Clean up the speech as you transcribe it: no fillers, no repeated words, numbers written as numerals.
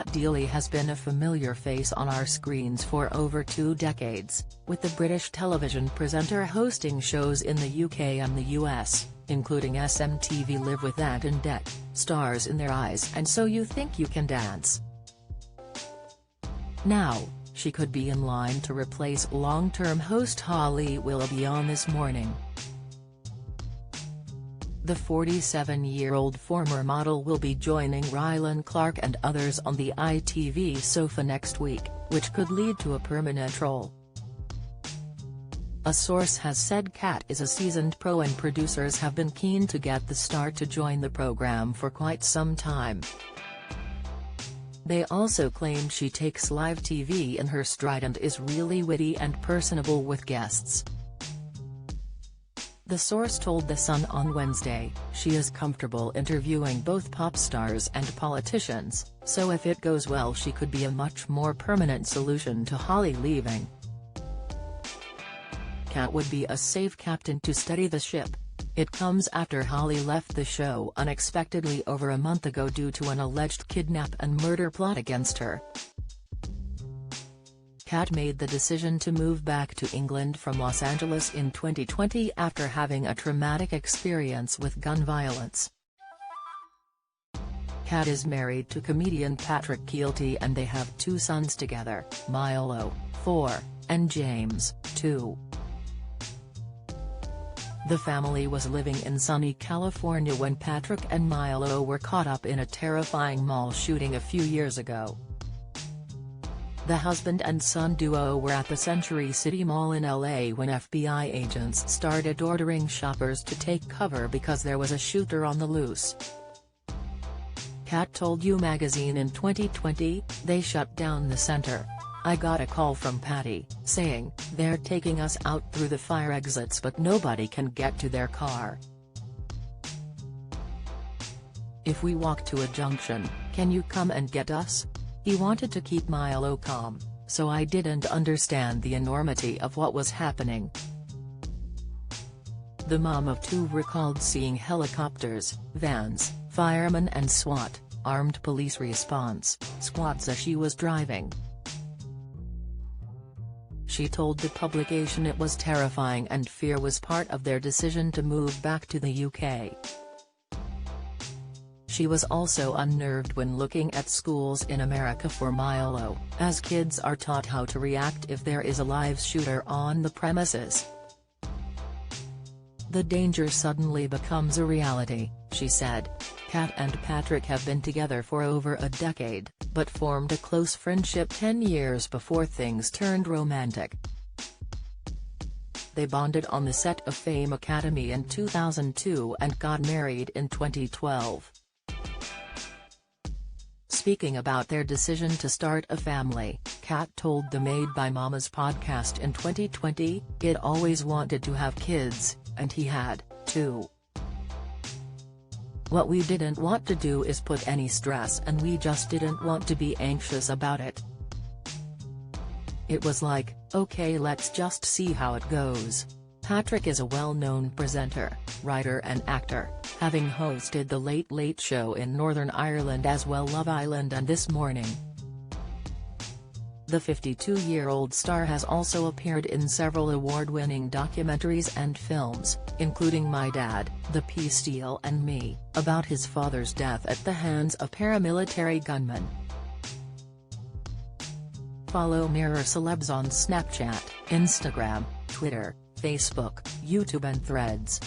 Deeley has been a familiar face on our screens for over 2 decades, with the British television presenter hosting shows in the UK and the US, including SMTV Live with Ant and Dec, Stars in Their Eyes and So You Think You Can Dance. Now, she could be in line to replace long-term host Holly Willoughby on This Morning. The 47-year-old former model will be joining Rylan Clark and others on the ITV sofa next week, which could lead to a permanent role. A source has said Kat is a seasoned pro and producers have been keen to get the star to join the program for quite some time. They also claim she takes live TV in her stride and is really witty and personable with guests. The source told The Sun on Wednesday, she is comfortable interviewing both pop stars and politicians, so if it goes well she could be a much more permanent solution to Holly leaving. Kat would be a safe captain to steady the ship. It comes after Holly left the show unexpectedly over a month ago due to an alleged kidnap and murder plot against her. Kat made the decision to move back to England from Los Angeles in 2020 after having a traumatic experience with gun violence. Kat is married to comedian Patrick Kielty and they have 2 sons together, Milo, 4, and James, 2. The family was living in sunny California when Patrick and Milo were caught up in a terrifying mall shooting a few years ago. The husband and son duo were at the Century City Mall in LA when FBI agents started ordering shoppers to take cover because there was a shooter on the loose. Kat told You magazine in 2020, "They shut down the center. I got a call from Patty, saying, they're taking us out through the fire exits but nobody can get to their car. If we walk to a junction, can you come and get us?" He wanted to keep Milo calm, so I didn't understand the enormity of what was happening. The mom of 2 recalled seeing helicopters, vans, firemen and SWAT, armed police response, squads as she was driving. She told the publication it was terrifying and fear was part of their decision to move back to the UK. She was also unnerved when looking at schools in America for Milo, as kids are taught how to react if there is a live shooter on the premises. The danger suddenly becomes a reality, she said. Kat and Patrick have been together for over a decade, but formed a close friendship 10 years before things turned romantic. They bonded on the set of Fame Academy in 2002 and got married in 2012. Speaking about their decision to start a family, Kat told the Made by Mamas podcast in 2020, "It always wanted to have kids, and he had, too. What we didn't want to do is put any stress and we just didn't want to be anxious about it. It was like, okay, let's just see how it goes." Patrick is a well-known presenter, writer and actor, having hosted The Late Late Show in Northern Ireland as well Love Island and This Morning. The 52-year-old star has also appeared in several award-winning documentaries and films, including My Dad, The Peace Deal and Me, about his father's death at the hands of paramilitary gunmen. Follow Mirror Celebs on Snapchat, Instagram, Twitter, Facebook, YouTube and Threads.